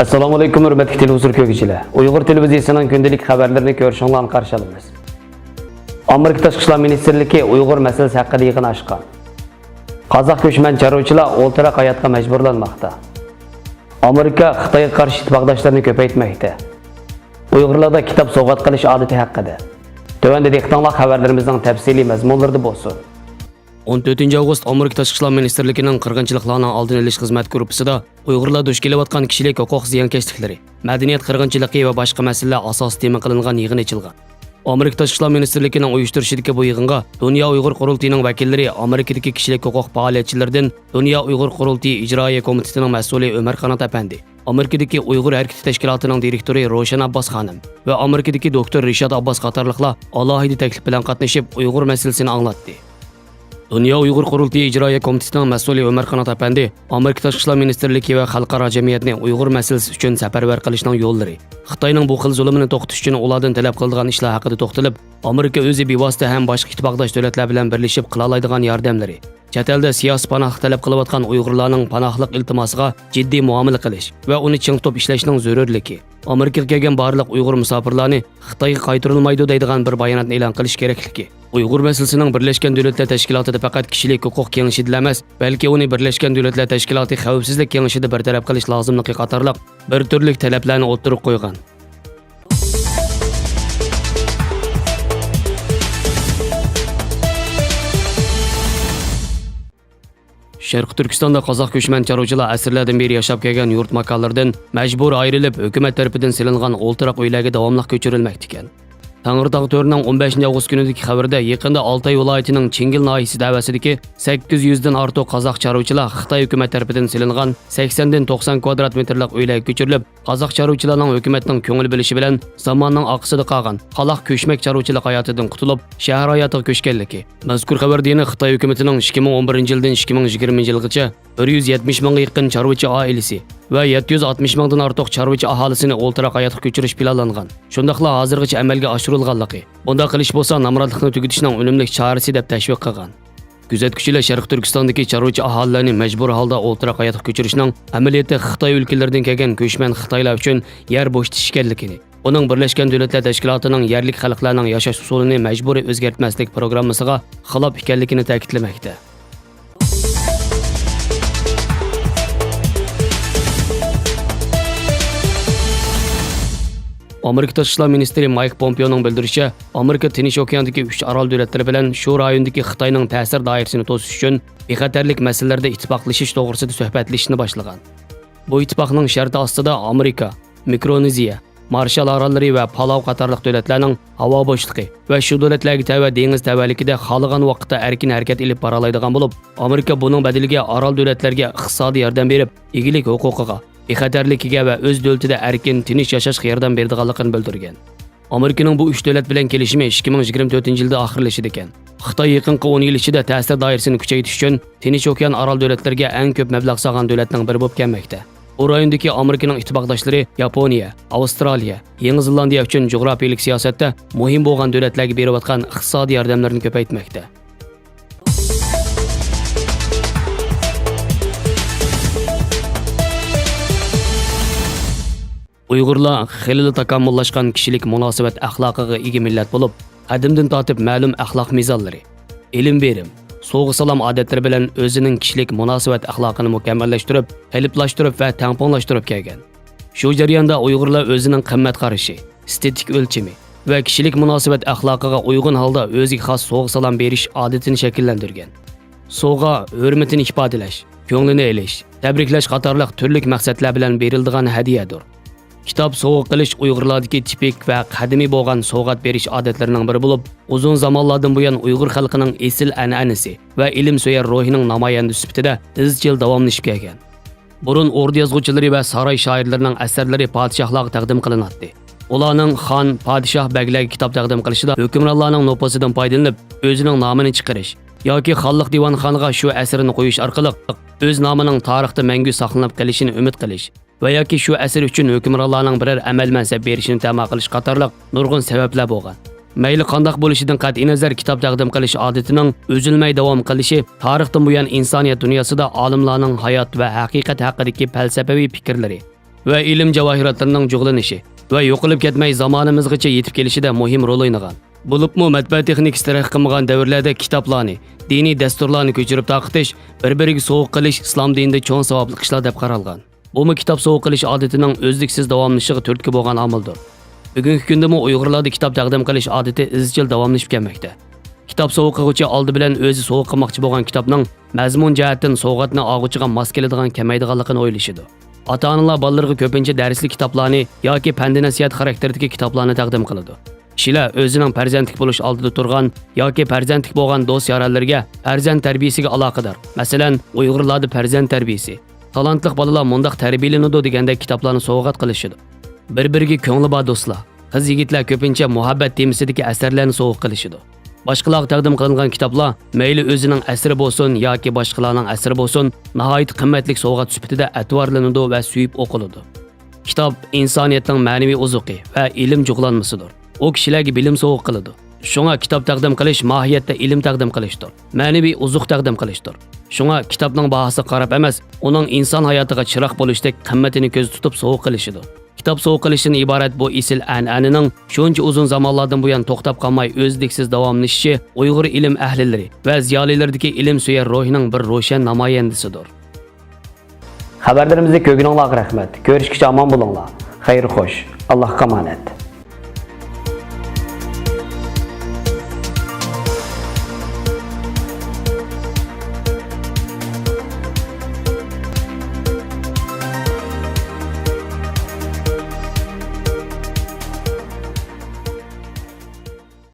Assalomu alaykum hurmatli televizor ko'ruvchilar. Uyg'ur televiziyasining kundalik xabarlarini ko'rishinglarni qarshi olamiz. Amerika Tashqi ishlar ministrligi Uyg'ur masalasi haqida yig'in ochgan. Qozoq ko'chman chorvachilar o'ltira hayotga majburlanmoqda. Amerika Xitoyga qarshi ittifoqdoshlarini ko'paytmoqda. Uyg'urlarda kitob sovg'at qilish odati haqida. Tövəndə diqqətinizə xəbərlərimizin təfsili məzmunları bolsun. 14 avgust Amerika Tashqi ishlar ministrligining qirg'inchiliklarning oldini olish xizmat guruhisida Uyg'urlar duch kelayotgan kishilik huquq ziyonkashliklari, madaniyat qirg'inchiligi va boshqa masalalar asosiy tema qilingan yig'in ochilgan. Amerika Tashqi ishlar ministrligining uyushtirishidagi bu yig'inga Dunyo Uyg'ur qurultiyining vakillari, Amerikadagi kishilik huquq faoliyatchilaridan Dunyo Uyg'ur qurultiyi ijroiya komitetining mas'uli Ömer Qanat apandi, Amerikadagi Uyg'ur harakati tashkilotining direktori Roshan Abbas xonim va Amerikadagi doktor Rishad Abbas qatorliqlar alohida taklif bilan qatnashib Uyg'ur masalasini anglatdi. Dunyo Uyg'ur qurultiyi ijroiya komitetining mas'uli Ömer Qanat apandi Amerika Tashqi ishlar ministrligi va xalqaro jamiyatni Uyg'ur masalasi uchun safarbar qilishning yo'llari, Xitoyning bu xil zulmini to'xtatish uchun ulardan talab qiladigan ishlar haqida to'xtalib, Amerika o'zi bevosita ham boshqa ittifoqdosh davlatlar bilan birlashib qila oladigan yordamlari, chet elda siyosiy panoh talab qilayotgan Uyg'urlarning panohlik iltimosiga jiddiy muomala qilish va uni ching tutib ishlashning zarurligi, Amerikaga kelgan barliq Uyg'ur musofirlarni Xitoyga qaytarilmaydi deydigan bir bayonotni e'lon qilish kerakligi, Uyg'ur masalasining Birlashgan Davlatlar Tashkilotida faqat kishilik huquq kengashida emas, balki uni Birlashgan Davlatlar Tashkiloti xavfsizlik kengashida bartaraf qilish lozimligi qatorliq bir turlik talablarni o'tirib qo'ygan. Sharq Turkistonda qozoq ko'chman chorvachilar asrlardan beri yashab kelgan yurt makonlaridan majbur ayrilib, hukumat tomonidan silingan o'ltiraq uylarga davomli ko'chirilmoqda ekan. Tangirtog' to'rining 15 avgust kunidagi xabarda yaqinda Oltoy viloyatining Chingil noyisi da'vasidagi 800 dan ortiq qozoq chorvachilar Xitoy hukumat tomonidan silingan 80 dan 90 kvadrat metrlik uylarga ko'chirilib, qozoq chorvachilarning hukumatning ko'ngil bilishi bilan zamonning oqisida qolgan qaloq ko'chmak chorvachilik hayotidan qutulib, shahar hayotiga ko'chganligi. Mazkur xabarda yana Xitoy hukumatining 2011-yildan 2020-yilgacha 170 mingga yaqin chorvachi oilasi va 760 mingdan ortiq chorvachi aholisini o'ltiraq hayotga ko'chirish planlangan. Shundaqla hozirgacha amalga oshirilganligi. Bunda qilish bo'lsa namrodlikni tugatishning unumli chorasi deb tashviq qilgan. Kuzatuvchilar Sharq Turkistondagi chorvachi aholilarni majbur holda o'ltiraq hayotga ko'chirishning amaliyoti Xitoy o'lkalaridan kelgan ko'chman Xitoylar uchun yer bo'shatish ekanligini, uning Birlashgan Davlatlar Tashkilotining yerlik xalqlarning yashash usulini majburiy o'zgartmaslik programmasiga xilof ekanligini ta'kidlamoqda. Amerika Tashqi ishlar ministri Mike Pompeo'ning bildirishicha, Amerika Tinch okeandagi 3 orol davlatlari bilan shu rayondagi Xitoyning ta'sir doirasini to'sish uchun bexatarlik masalalarida ittifoqlashish to'g'risida suhbatlashishni boshlagan. Bu ittifoqning sharti ostida Amerika, Mikroneziya, Marshall orollari va Palau qatorliq davlatlarning havo bo'shlig'i va shu davlatlarga tava dengiz tavallikida xohlagan vaqtda erkin harakat olib bora oladigan bo'lib, Amerika buning badaliga orol davlatlarga iqtisodiy yordam berib, egilik huquqiga, bexatarligiga va o'z davlatida erkin tinch yashashga yordam beradiganligini bildirgan. Amerikaning bu 3 davlat bilan kelishimi 2024-yilda oxirlashadi ekan. Xitoy yaqinqi 10 yil ichida ta'sir doirasini kuchaytirish uchun Tinch okean orol davlatlariga eng ko'p mablag' solgan davlatning biri bo'lib kelmoqda. Bu rayondagi Amerikaning ittifoqdoshlari Yaponiya, Avstraliya, Yangi Zelandiya uchun jug'rafiyalik siyosatda muhim bo'lgan davlatlarga berayotgan iqtisodiy yordamlarni ko'paytmoqda. Uyg'urlar xilli takomillashgan kishilik munosabat axloqiga ega millat bo'lib, qadimdan tortib ma'lum axloq mezonlari, ilm berim, so'g'i salom odatlari bilan o'zining kishilik munosabat axloqini mukammallashtirib, qiliblashtırib va tamponlashtirib kelgan. Shu jarayonda Uyg'urlar o'zining qimmat qarashi, estetik o'lchami va kishilik munosabat axloqiga uyg'un holda o'ziga xos so'g'i salom berish odatini shakllantirgan. Sovg'a hurmatini ifodalash, ko'nglini elish, tabriklash qatorliq turli maqsadlar bilan beriladigan hadiyadir. Kitob sovg'a qilish Uyg'urlardagi tipik va qadimiy bo'lgan sovg'at berish odatlarining biri bo'lib, uzun zamonlardan buyon Uyg'ur xalqining esil an'anasi va ilm so'yar ruhining namoyandasi sifatida izchil davomlashib kelgan. Burun o'rda yozuvchilari va saroy shoirlarining asarlari podshohlarga taqdim qilinadi. Ularning xon, podshoh baglarga kitob taqdim qilishida hukmronlarning nufuzidan foydalanib, o'zining nomini chiqarish yoki xonlik divonxoniga shu asarni qo'yish orqali o'z nomining tarixda mangu saqlanib qolishini umid qilish va yoki shu asar uchun hukmronlarning biror amal mansab berishini ta'ma qilish qatorliq nurg'un sabablar bo'lgan. Mayli qandoq bo'lishidan qat'iy nazar kitob taqdim qilish odatining uzilmay davom qilishi tarixdan buyon insoniyat dunyosida olimlarning hayot va haqiqat haqidagi falsafaviy fikrlari va ilm javohiratlarining jug'lanishi va yo'qolib ketmay zamonimizgacha yetib kelishida muhim rol o'ynagan. Bo'libmi matbaa texnikasi taraqqiy qilmagan davrlarda kitoblarni, diniy dasturlarni ko'chirib taqitish, bir-biriga sovg'a qilish islom dinida cho'ng savobli ishlar deb qaralgan. Bu kitob sovg'a qilish odatining o'zliksiz davomlashishiga turtki bo'lgan omildir. Bugungi kunda Uyg'urlarda kitob taqdim qilish odati izchil davomlashib kelmoqda. Kitob sovg'a qiluvchi oldi bilan o'zi sovg'a qilmoqchi bo'lgan kitobning mazmun jihatdan sovg'atni og'uchiga mos keladigan kamaydiganligini o'ylashidi. Ota-onalar bolalarga ko'pincha darslik kitoblarni yoki fan-nasihat xarakteridagi kitoblarni taqdim qiladi. Kishilar o'zining farzandlik bo'lish oldida turgan yoki farzandlik bo'lgan do'st yaronlarga farzand tarbiyasiga aloqador. Masalan, Uyg'urlarda farzand tarbiyasi, talantli bolalar mundaq tarbiyalanadi degandek kitoblarni sovg'at qilishidi. Bir-biriga ko'ngli bor do'stlar, qiz-yigitlar ko'pincha muhabbat temasidagi asarlarni sovg'a qilishidi. Boshqalarga taqdim qilingan kitoblar mayli o'zining asri bo'lsin yoki boshqalarning asri bo'lsin, nihoyat qimmatli sovg'at sifatida atvorlanadi va suyib o'qiladi. Kitob insoniyatning ma'naviy ozuqi va ilm jug'lanmasidir. O kishilarga bilim sovg'a qiladi. Shunga kitob taqdim qilish mohiyatda ilm taqdim qilishdir. Ma'naviy ozuq taqdim qilishdir. Shunga kitobning bahosiga qarab emas, uning inson hayotiga chiroq bo'lishdek qimmatini ko'z tutib sovg'a qilishidir. Kitob sovg'a qilishdan iborat bu esil an'ananing shuncha uzun zamonlardan buyon to'xtab qolmay o'zliksiz davomlashishi Uyg'ur ilm ahlilari va ziyolilardagi ilm suyar ruhining bir ro'shan namoyandasidir. Xabarlarimizni ko'rganingizga rahmat. Ko'rishguncha omon bo'linglar. Xayr xo'sh. Allohga omonat.